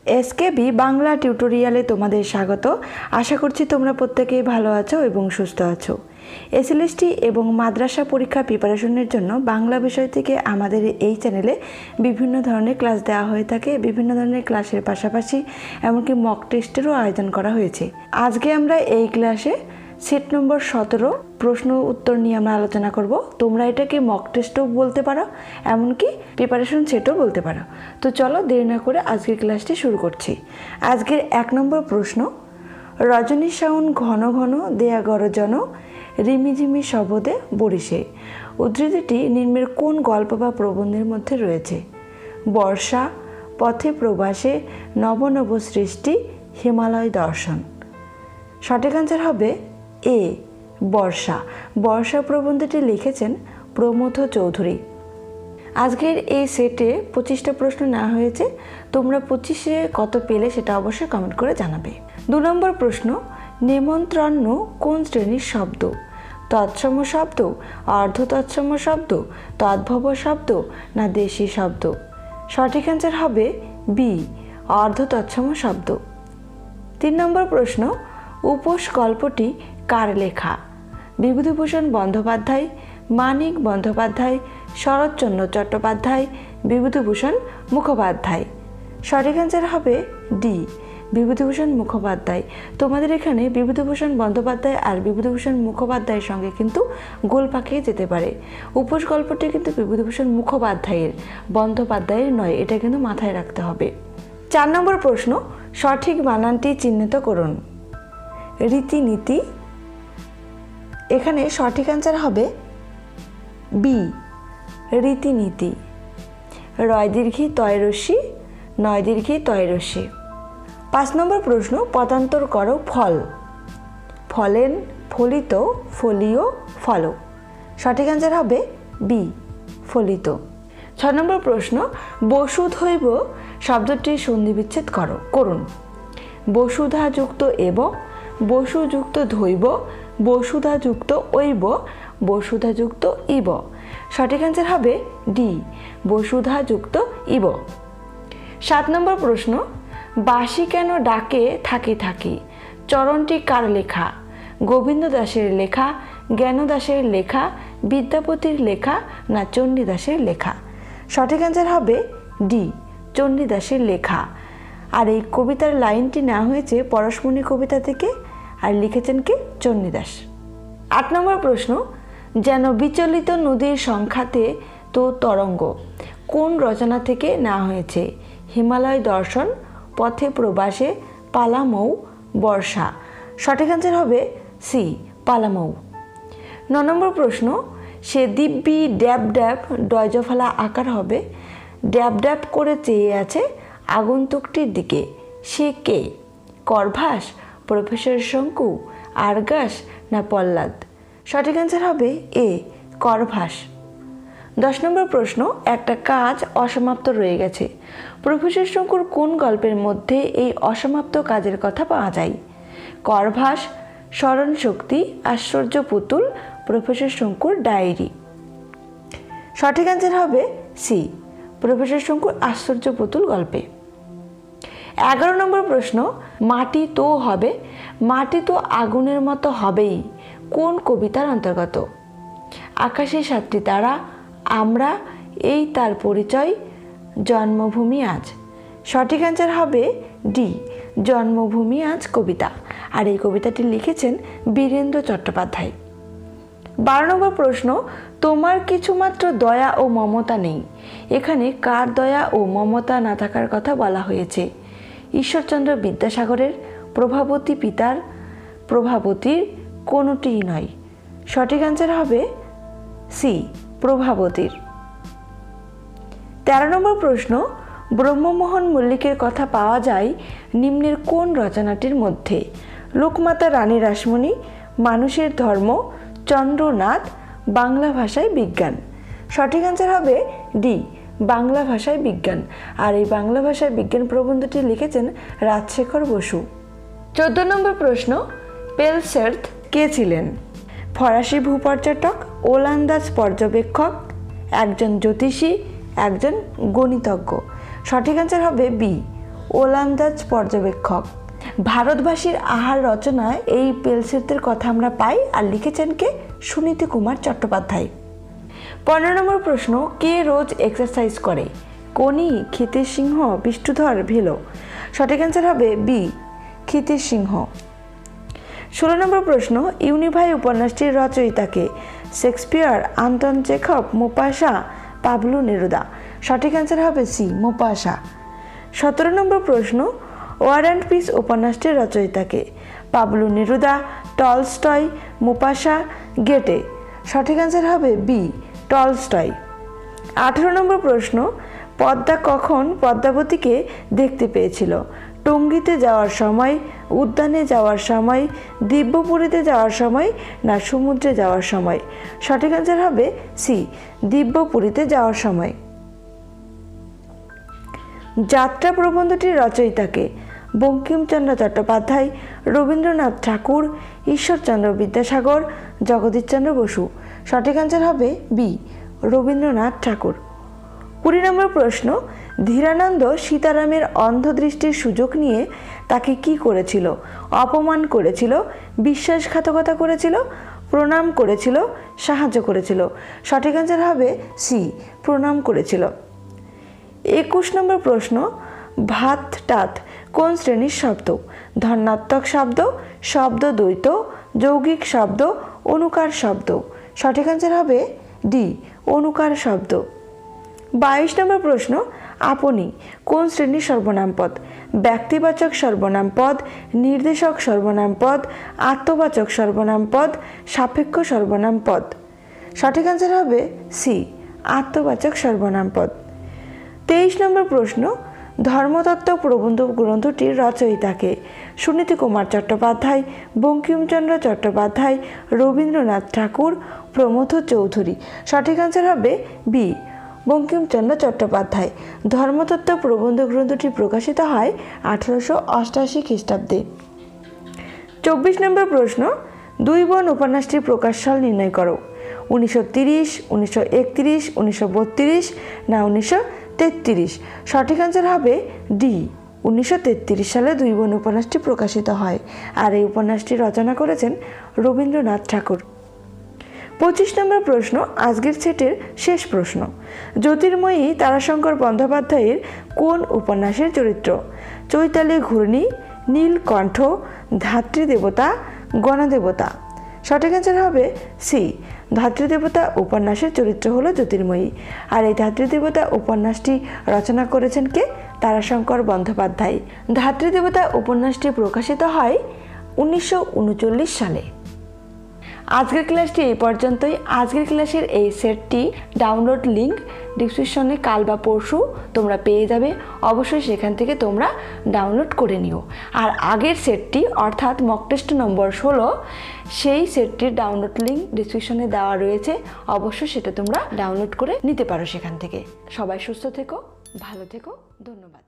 SKB Bangla টিউটোরিয়ালে তোমাদের স্বাগত। আশা করছি তোমরা প্রত্যেকেই ভালো আছো এবং সুস্থ আছো। এসএলএসটি এবং মাদ্রাসা পরীক্ষা প্রিপারেশনের জন্য বাংলা বিষয় থেকে আমাদের এই চ্যানেলে বিভিন্ন ধরনের ক্লাস দেওয়া হয়ে থাকে। বিভিন্ন ধরনের ক্লাসের পাশাপাশি এমনকি মক টেস্টেরও আয়োজন করা হয়েছে। আজকে আমরা এই ক্লাসে সেট নম্বর 17 প্রশ্ন উত্তর নিয়ে আমরা আলোচনা করব। তোমরা এটাকে মক টেস্টও বলতে পারো, এমনকি প্রিপারেশন সেটও বলতে পারো। তো চলো দেরি না করে আজকের ক্লাসটি শুরু করছি। আজকের 1 নম্বর প্রশ্ন, রজনী শাওন ঘন ঘন দেয়া গরজন রিমিঝিমি শবদে বরিশে। উদ্ধৃতিটি নিম্নের কোন গল্প বা প্রবন্ধের মধ্যে রয়েছে? বর্ষা, পথে প্রবাসে, নব নব সৃষ্টি, হিমালয় দর্শন। সঠিক আনসার হবে এ, বর্ষা। বর্ষা প্রবন্ধটি লিখেছেন প্রমথ চৌধুরী। আজকের এই সেটে 25টা প্রশ্ন নেওয়া হয়েছে। তোমরা 25-এ কত পেলে সেটা অবশ্যই কমেন্ট করে জানাবে। 2 নম্বর প্রশ্ন, নেমন্ত্রণ্য কোন শ্রেণীর শব্দ? তৎসম শব্দ, অর্ধ তৎসম শব্দ, তদ্ভব শব্দ না দেশি শব্দ? সঠিক আনসার হবে বি, অর্ধ তৎসম শব্দ। 3 নম্বর প্রশ্ন, উপোস গল্পটি কার লেখা? বিভূতিভূষণ বন্দ্যোপাধ্যায়, মানিক বন্দ্যোপাধ্যায়, শরৎচন্দ্র চট্টোপাধ্যায়, বিভূতিভূষণ মুখোপাধ্যায়। সঠিক অ্যান্সার হবে ডি, বিভূতিভূষণ মুখোপাধ্যায়। তোমাদের এখানে বিভূতিভূষণ বন্দ্যোপাধ্যায় আর বিভূতিভূষণ মুখোপাধ্যায়ের সঙ্গে কিন্তু গোল পাকিয়ে যেতে পারে। উপোস গল্পটি কিন্তু বিভূতিভূষণ মুখোপাধ্যায়ের, বন্দ্যোপাধ্যায়ের নয়, এটা কিন্তু মাথায় রাখতে হবে। 4 নম্বর প্রশ্ন, সঠিক বানানটি চিহ্নিত করুন। রীতিনীতি, এখানে সঠিক অ্যান্সার হবে বি, রীতিনীতি। রয় দীর্ঘী তয় রস্যি, নয় দীর্ঘী তয় রস্যি। 5 নম্বর প্রশ্ন, পদান্তর করো ফল। ফলেন, ফলিত, ফলিও, ফল। সঠিক অ্যান্সার হবে বি, ফলিত। 6 নম্বর প্রশ্ন, বসুধৈব শব্দটির সন্ধিবিচ্ছেদ করুন। বসুধা যুক্ত এব, বসু যুক্ত ধৈব, বসুধা যুক্ত ঐব, বসুধা যুক্ত ইব। সঠিক অ্যান্সার হবে ডি, বসুধা যুক্ত ইব। 7 নম্বর প্রশ্ন, বাঁশি কেন ডাকে থাকি থাকি। চরণটি কার লেখা? গোবিন্দ দাসের লেখা, জ্ঞান দাসের লেখা, বিদ্যাপতির লেখা না চণ্ডীদাসের লেখা? সঠিক অ্যান্সার হবে ডি, চণ্ডীদাসের লেখা। আর এই কবিতার লাইনটি নেওয়া হয়েছে পরশমণি কবিতা থেকে, আর লিখেছেন কি? চণ্ডীদাস। 8 নম্বর প্রশ্ন, যেন বিচলিত নদীর সংখ্যাতে তো তরঙ্গ কোন রচনা থেকে নেওয়া হয়েছে? হিমালয় দর্শন, পথে প্রবাসে, পালামৌ, বর্ষা। সঠিক অ্যান্সার হবে সি, পালামৌ। 9 নম্বর প্রশ্ন, সে দিব্যি ড্যাব ড্যাব ডয়জফলা আকার হবে। ড্যাব ড্যাব করে চেয়ে আছে আগন্তুকটির দিকে, সে কে? করভাস, প্রফেসর শঙ্কু, আরগাস না পল্লাদ? সঠিক অ্যান্সার হবে এ, করভাস। 10 নম্বর প্রশ্ন, একটা কাজ অসমাপ্ত রয়ে গেছে। প্রফেসর শঙ্কুর কোন গল্পের মধ্যে এই অসমাপ্ত কাজের কথা পাওয়া যায়? করভাস, স্মরণ শক্তি, আশ্চর্য পুতুল, প্রফেসর শঙ্কুর ডায়েরি। সঠিক অ্যান্সার হবে সি, প্রফেসর শঙ্কুর আশ্চর্য পুতুল গল্পে। 11 নম্বর প্রশ্ন, মাটি তো হবে, মাটি তো আগুনের মতো হবেই কোন কবিতার অন্তর্গত? আকাশে 7টি তারা, আমরা, এই তার পরিচয়, জন্মভূমি আজ। সঠিক অ্যান্সার হবে ডি, জন্মভূমি আজ কবিতা। আর এই কবিতাটি লিখেছেন বীরেন্দ্র চট্টোপাধ্যায়। 12 নম্বর প্রশ্ন, তোমার কিছুমাত্র দয়া ও মমতা নেই। এখানে কার দয়া ও মমতা না থাকার কথা বলা হয়েছে? ঈশ্বরচন্দ্র বিদ্যাসাগরের, প্রভাবতী পিতার, প্রভাবতীর, কোনোটিই নয়। সঠিক অ্যান্সার হবে সি, প্রভাবতীর। 13 নম্বর প্রশ্ন, ব্রহ্মমোহন মল্লিকের কথা পাওয়া যায় নিম্নের কোন রচনাটির মধ্যে? লোকমাতা রানী রাসমণি, মানুষের ধর্ম, চন্দ্রনাথ, বাংলা ভাষায় বিজ্ঞান। সঠিক অ্যান্সার হবে ডি, বাংলা ভাষায় বিজ্ঞান। আর এই বাংলা ভাষায় বিজ্ঞান প্রবন্ধটি লিখেছেন রাজশেখর বসু। 14 নম্বর প্রশ্ন, পেলসের্থ কে ছিলেন? ফরাসি ভূপর্যটক, ওলন্দাজ পর্যবেক্ষক, একজন জ্যোতিষী, একজন গণিতজ্ঞ। সঠিক অ্যান্সার হবে বি, ওলন্দাজ পর্যবেক্ষক। ভারতবাসীর আহার রচনায় এই পেলসেতের কথা আমরা পাই, আর লিখেছেন কে? সুনীতি কুমার চট্টোপাধ্যায়। 15 নম্বর প্রশ্ন, কে রোজ এক্সারসাইজ করে? কোনি, ক্ষিতিশ সিংহ, বিষ্ণুধর, ভিলো। সঠিক অ্যান্সার হবে বি, ক্ষিতিশ সিংহ। 16 নম্বর প্রশ্ন, ইউনিভাই উপন্যাসটির রচয়িতাকে? Shakespeare, Anton Chekhov, Maupassant, Pablo Neruda. সঠিক অ্যান্সার হবে সি, মোপাসা। 17 নম্বর প্রশ্ন, ওয়ার অ্যান্ড পিস উপন্যাসটির রচয়িতাকে? Pablo Neruda, Tolstoy, Maupassant, Goethe. সঠিক অ্যান্সার হবে বি, টলস্টয়। 18 নম্বর প্রশ্ন, পদ্মা কখন পদ্মাবতীকে দেখতে পেয়েছিল? টঙ্গীতে যাওয়ার সময়, উদ্যানে যাওয়ার সময়, দিব্যপুরীতে যাওয়ার সময়, না সমুদ্রে যাওয়ার সময়? সঠিক অ্যান্সার হবে সি, দিব্যপুরীতে যাওয়ার সময়। যাত্রা প্রবন্ধটির রচয়িতাকে? বঙ্কিমচন্দ্র চট্টোপাধ্যায়, রবীন্দ্রনাথ ঠাকুর, ঈশ্বরচন্দ্র বিদ্যাসাগর, জগদীশচন্দ্র বসু। সঠিক অ্যান্সার হবে বি, রবীন্দ্রনাথ ঠাকুর। 20 নম্বর প্রশ্ন, ধীরানন্দ সীতারামের অন্ধদৃষ্টির সুযোগ নিয়ে তাকে কি করেছিল? অপমান করেছিল, বিশ্বাসঘাতকতা করেছিল, প্রণাম করেছিল, সাহায্য করেছিল। সঠিক অ্যান্সার হবে সি, প্রণাম করেছিল। 21 নম্বর প্রশ্ন, ভাত টাত কোন শ্রেণীর শব্দ? ধনাত্মক শব্দ, শব্দ দ্বৈত, যৌগিক শব্দ, অনুকার শব্দ। সঠিক অ্যান্সার হবে ডি, অনুকার শব্দ। 22 নম্বর প্রশ্ন, আপনি কোন শ্রেণীর সর্বনাম পদ? ব্যক্তিবাচক সর্বনাম পদ, নির্দেশক সর্বনাম পদ, আত্মবাচক সর্বনাম পদ, সাপেক্ষ সর্বনাম পদ। সঠিক অ্যান্সার হবে সি, আত্মবাচক সর্বনাম পদ। 23 নম্বর প্রশ্ন, ধর্মতত্ত্ব প্রবন্ধ গ্রন্থটির রচয়িতাকে? সুনীতি কুমার চট্টোপাধ্যায়, বঙ্কিমচন্দ্র চট্টোপাধ্যায়, রবীন্দ্রনাথ ঠাকুর, প্রমথ চৌধুরী। সঠিক অ্যান্সার হবে বি, বঙ্কিমচন্দ্র চট্টোপাধ্যায়। ধর্মতত্ত্ব প্রবন্ধ গ্রন্থটি প্রকাশিত হয় 1888 খ্রিস্টাব্দে। 24 নম্বর প্রশ্ন, দুই বোন উপন্যাসটির প্রকাশ সাল নির্ণয় করো। 1930, 1931, 1932, না 1933? সঠিক অ্যান্সার হবে ডি, 1933 সালে দুই বোন উপন্যাসটি প্রকাশিত হয়, আর এই উপন্যাসটি রচনা করেছেন রবীন্দ্রনাথ ঠাকুর। 25 নম্বর প্রশ্ন, আজকের সেটের শেষ প্রশ্ন, জ্যোতির্ময়ী তারাশঙ্কর বন্দ্যোপাধ্যায়ের কোন উপন্যাসের চরিত্র? চৈতালি ঘূর্ণি, নীলকণ্ঠ, ধাত্রীদেবতা, গণদেবতা। সঠিক অ্যান্সার হবে সি, ধাত্রীদেবতা উপন্যাসের চরিত্র হলো জ্যোতির্ময়ী, আর এই ধাত্রীদেবতা উপন্যাসটি রচনা করেছেন কে? তারাশঙ্কর বন্দ্যোপাধ্যায়। ধাত্রীদেবতা উপন্যাসটি প্রকাশিত হয় 1939 সালে। আজকের ক্লাসটি এই পর্যন্তই। আজকের ক্লাসের এই সেটটি ডাউনলোড লিঙ্ক ডিসক্রিপশনে কাল বা পরশু তোমরা পেয়ে যাবে, অবশ্যই সেখান থেকে তোমরা ডাউনলোড করে নিও। আর আগের সেটটি অর্থাৎ মক টেস্ট নম্বর 16, সেই সেটটির ডাউনলোড লিঙ্ক ডিসক্রিপশনে দেওয়া রয়েছে, অবশ্যই সেটা তোমরা ডাউনলোড করে নিতে পারো সেখান থেকে। সবাই সুস্থ থেকো, ভালো থেকো, ধন্যবাদ।